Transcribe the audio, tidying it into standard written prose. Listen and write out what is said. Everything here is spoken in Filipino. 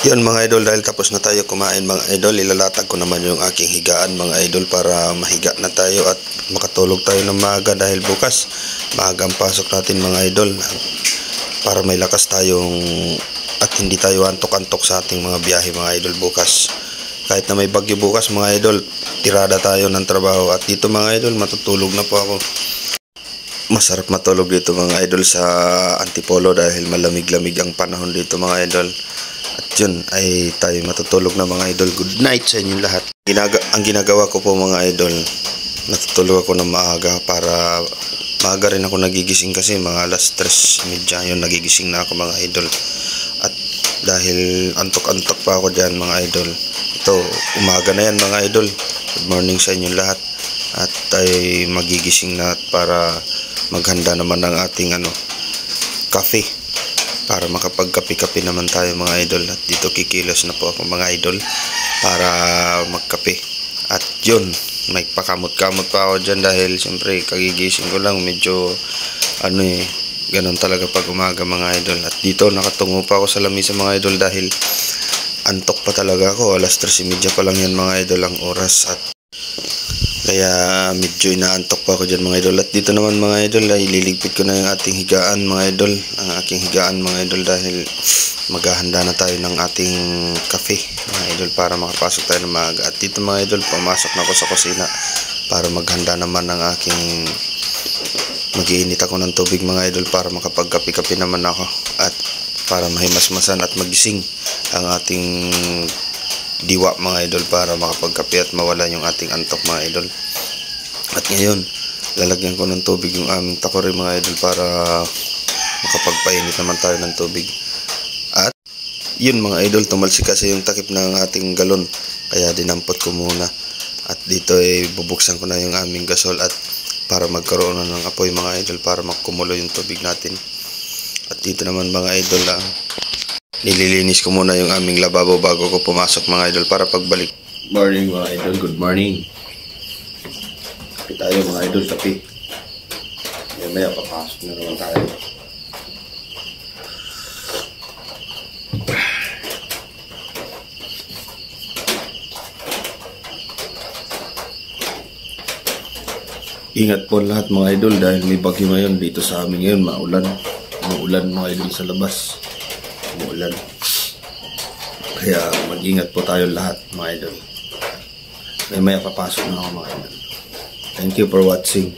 Yun mga idol, dahil tapos na tayo kumain mga idol, ilalatag ko naman yung aking higaan mga idol para mahiga na tayo at makatulog tayo ng maaga dahil bukas maaga ang pasok natin mga idol, para may lakas tayong at hindi tayo antok-antok sa ating mga biyahe mga idol bukas. Kahit na may bagyo bukas mga idol, tirada tayo ng trabaho at dito mga idol matutulog na po ako. Masarap matulog dito mga idol sa Antipolo dahil malamig-lamig ang panahon dito mga idol. At yun ay tayo matutulog na mga idol. Good night sa inyong lahat. Ang ginagawa ko po mga idol, natutulog ako ng maaga para maaga rin ako nagigising kasi mga alas 3:30 yun nagigising na ako mga idol. At dahil antok-antok pa ako dyan mga idol, ito umaga na yan mga idol. Good morning sa inyong lahat. At ay magigising na para maghanda naman ng ating kape. Para makapagkape-kape naman tayo mga idol. At dito kikilos na po ako mga idol para magkape. At yun, may pakamot-kamot pa ako dyan dahil siyempre kagigising ko lang, medyo ganun talaga pag umaga mga idol. At dito nakatungo pa ako sa lamisa mga idol dahil antok pa talaga ako. Alas 3:30 pa lang yan mga idol ang oras at kaya medyo inaantok pa ako dyan mga idol. At dito naman mga idol ay liligpit ko na yung ating higaan mga idol, ang aking higaan mga idol dahil maghahanda na tayo ng ating kape mga idol para makapasok tayo ng maaga. At dito mga idol, pumasok na ako sa kusina para maghanda naman ng aking mag-iinit ako ng tubig mga idol para makapagkape-kape naman ako at para mahimasmasan at magising ang ating diwa mga idol para makapagkape at mawala yung ating antok mga idol. At ngayon lalagyan ko ng tubig yung aming takore mga idol para makapagpainit naman tayo ng tubig. At yun mga idol, tumalsik kasi yung takip ng ating galon kaya dinampot ko muna. At dito ay bubuksan ko na yung aming gasol at para magkaroon na ng apoy mga idol para makumulo yung tubig natin. At dito naman mga idol nililinis ko muna yung aming lababo bago ko pumasok mga idol para pagbalik. Morning mga idol, good morning. Kape tayo mga idol, kape. Maya papasok na naman tayo. Ingat po lahat mga idol dahil may bagyo ngayon dito sa amin ngayon, maulan. Maulan mga idol sa labas. Umuulan. Kaya mag-ingat po tayo lahat mga idol. Maya papasok na ako mga idol. Thank you for watching.